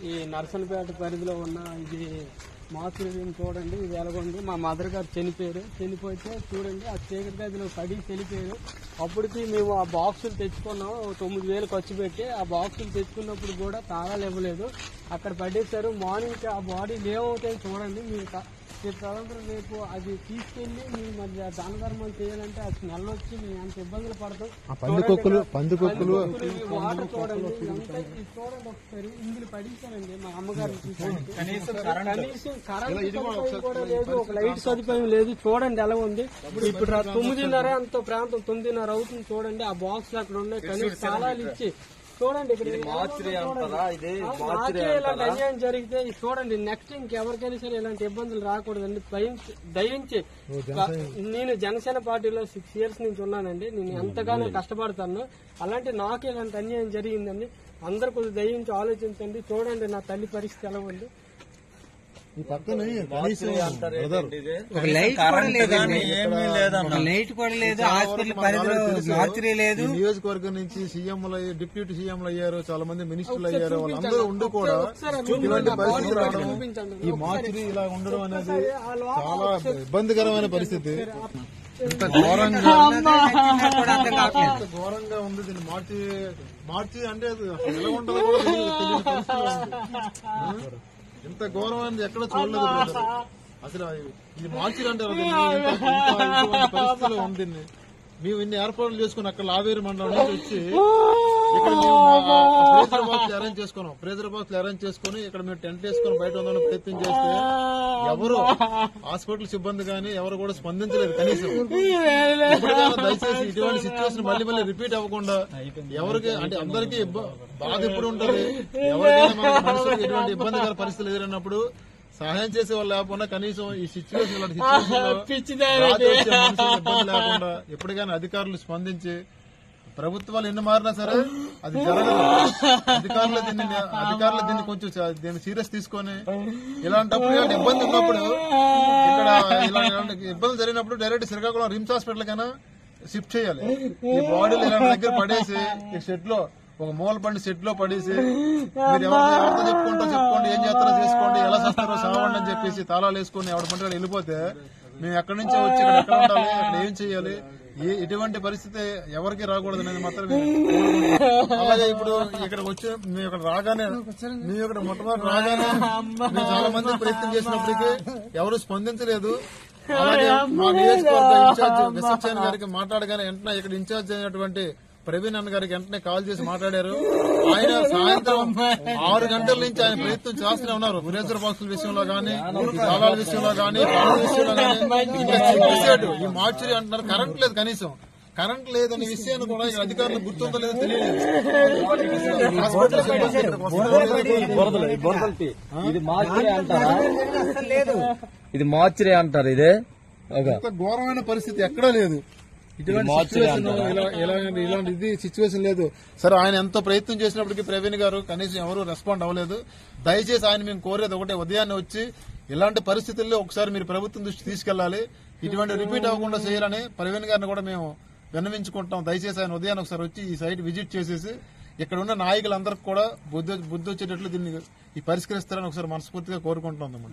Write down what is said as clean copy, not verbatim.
ఈ నర్సన్పేట పరిధిలో ఉన్న ఇది మాతృని చూడండి. ఇది ఎలాగొంది, మా మదర్ గారు చనిపోతే చూడండి ఆ చీకటి గదిలో పడి చనిపోయారు. అప్పటికి మేము ఆ బాక్సులు తెచ్చుకున్నాం, 9,000 ఖర్చు పెట్టి. ఆ బాక్సులు తెచ్చుకున్నప్పుడు కూడా తాళాలు ఇవ్వలేదు, అక్కడ పడేశారు. మార్నింగ్ ఆ బాడీలు ఏమవుతాయని చూడండి. మీరు తదనంతరం రేపు అది తీసుకెళ్లి మీరు మరి దాన ధర్మాలు చేయాలంటే అది స్మెల్ వచ్చి మేము ఎంత ఇబ్బందులు పడతాం. పందుకొక్కులు వాటర్ చూడండి, చూడండి ఒకసారి ఇందులో పడించారండి. మా అమ్మగారు కనీసం కరెంట్ కూడా లేదు, ఒక లైట్ సదుపాయం లేదు. చూడండి ఎలా ఉంది. ఇప్పుడు 9:30 అంత ప్రాంతం 9:30 అవుతుంది. చూడండి ఆ బాక్స్ అక్కడ ఉన్నాయి, కనీసం తాళాలు ఇచ్చి చూడండి. ఇక్కడ ఇలాంటి అన్యాయం జరిగితే చూడండి, నెక్స్ట్ ఇంకెవరికైనా సరే ఇలాంటి ఇబ్బందులు రాకూడదండి. దయించి నేను జనసేన పార్టీలో 6 years నుంచి ఉన్నానండి. నేను ఎంతగానో కష్టపడతాను. అలాంటి నాకు ఇలాంటి అన్యాయం జరిగిందండి. అందరు కొద్దిగా దయించి ఆలోచించండి. చూడండి నా తల్లి పరిస్థితి ఎలా ఉంది. ఒక లైట్ కూడా లేదు, హాస్పిటల్ పరిధిలో మార్చరీ లేదు. నియోజకవర్గం నుంచి సీఎంలు, డిప్యూటీ సీఎంలు అయ్యారు, చాలా మంది మినిస్టర్లు అయ్యారు. వాళ్ళందరూ ఉండి కూడా ఇలాంటి పరిస్థితి రావడం, ఈ మార్చరీ ఇలా ఉండడం అనేది చాలా ఇబ్బందికరమైన పరిస్థితి. ఇంత ఘోరంగా ఉంది. దీన్ని మార్చి అంటే ఎలా ఉంటుందో కూడా తెలియని పరిస్థితిలో ఉంది. ఇంత ఘోరం అనేది ఎక్కడ చూడలేదు అసలు. ఇది మార్చిలు అంటారు, పరిస్థితిలో ఉంది. మేము ఇన్ని ఏర్పాట్లు చేసుకుని అక్కడ లావేరు మండలం నుంచి వచ్చి ఇక్కడ ప్రేజర్ బాక్స్ అరేంజ్ చేసుకుని ఇక్కడ మేము టెంట్ వేసుకుని బయట ఉందని ప్రయత్నం చేస్తే ఎవరు హాస్పిటల్ సిబ్బంది కానీ ఎవరు కూడా స్పందించలేదు. కనీసం దయచేసి ఇటువంటి సిచ్యువేషన్ మళ్ళీ రిపీట్ అవ్వకుండా ఎవరికి అంటే అందరికీ బాధ ఎప్పుడు ఉంటుంది. ఎవరికైనా మనుషులకు ఎటువంటి ఇబ్బందికర పరిస్థితులు ఎదురైనప్పుడు సహాయం చేసే వాళ్ళు లేకుండా కనీసం ఈ సిచ్యువేషన్ లేకుండా ఎప్పటికైనా అధికారులు స్పందించి, ప్రభుత్వాలు ఎన్ని మారినా సరే అది జరగదు. అధికారులు దీన్ని కొంచెం దీన్ని సీరియస్ తీసుకొని ఇలాంటప్పుడు ఇలాంటి ఇబ్బంది ఉన్నప్పుడు ఇక్కడ ఇలాంటి ఇబ్బందులు జరిగినప్పుడు డైరెక్ట్ శ్రీకాకుళం రిమ్స్ హాస్పిటల్ కైనా షిఫ్ట్ చేయాలి. ఈ బాడీలు ఇలాంటి దగ్గర పడేసి ఈ షెడ్ లో ఒక మూల పండి సెట్ లో పడేసి మీరు ఎవరితో చెప్పుకోండి, ఏం చేస్తారో చేసుకోండి, ఎలా చేస్తారో సావండి అని చెప్పేసి తాళాలు వేసుకుని ఎవరి పండుగ వెళ్ళిపోతే మేము ఎక్కడి నుంచో వచ్చి ఇక్కడ ఎక్కడ ఉండాలి, అక్కడ ఏం చేయాలి, ఎటువంటి పరిస్థితి ఎవరికి రాకూడదు అనేది మాత్రం. అలాగే ఇప్పుడు ఇక్కడికి వచ్చి మేము ఇక్కడ రాగానే మొట్టమొదటి రాగానే మేము చాలా మంది ప్రయత్నం చేసినప్పటికీ ఎవరు స్పందించలేదు. అలాగే మా నియోజకవర్గ ఇన్ఛార్జ్ విశ్వచైన్ గారికి మాట్లాడగానే వెంటనే ఇక్కడ ఇన్ఛార్జ్ అయినటువంటి ప్రవీణ్ అన్న గారికి వెంటనే కాల్ చేసి మాట్లాడారు. ఆయన సాయంత్రం 6 గంటల నుంచి ఆయన ప్రయత్నం చేస్తూనే ఉన్నారు. ప్రేజర్ బాక్సుల విషయంలో గానీ, తాళాల విషయంలో గానీ, పాలన విషయంలో గానీ. ఈ మార్చరీ అంటున్నారు, కరెంట్ లేదు. కనీసం కరెంట్ లేదనే విషయాన్ని కూడా అధికారులు గుర్తుందో లేదో తెలియలేదు. ఇది మార్చరీ అంటారు. ఇదే ఘోరమైన పరిస్థితి ఎక్కడా లేదు. ఇలాంటి సిచ్యువేషన్ లేదు. సరే, ఆయన ఎంతో ప్రయత్నం చేసినప్పటికీ ప్రవీణ్ గారు కనీసం ఎవరు రెస్పాండ్ అవ్వలేదు. దయచేసి ఆయన మేము కోరేది ఒకటే, ఉదయాన్నే వచ్చి ఇలాంటి పరిస్థితుల్లో ఒకసారి మీరు ప్రభుత్వం దృష్టి తీసుకెళ్లాలి, ఇటువంటి రిపీట్ అవ్వకుండా చేయాలని ప్రవీణ్ గారిని కూడా మేము విన్నవించుకుంటాం. దయచేసి ఆయన ఉదయాన్ని ఒకసారి వచ్చి ఈ సైట్ విజిట్ చేసేసి ఇక్కడ ఉన్న నాయకులందరికీ కూడా బుద్ధి వచ్చేటట్లు దీన్ని పరిష్కరిస్తారని ఒకసారి మనస్ఫూర్తిగా కోరుకుంటున్నాం.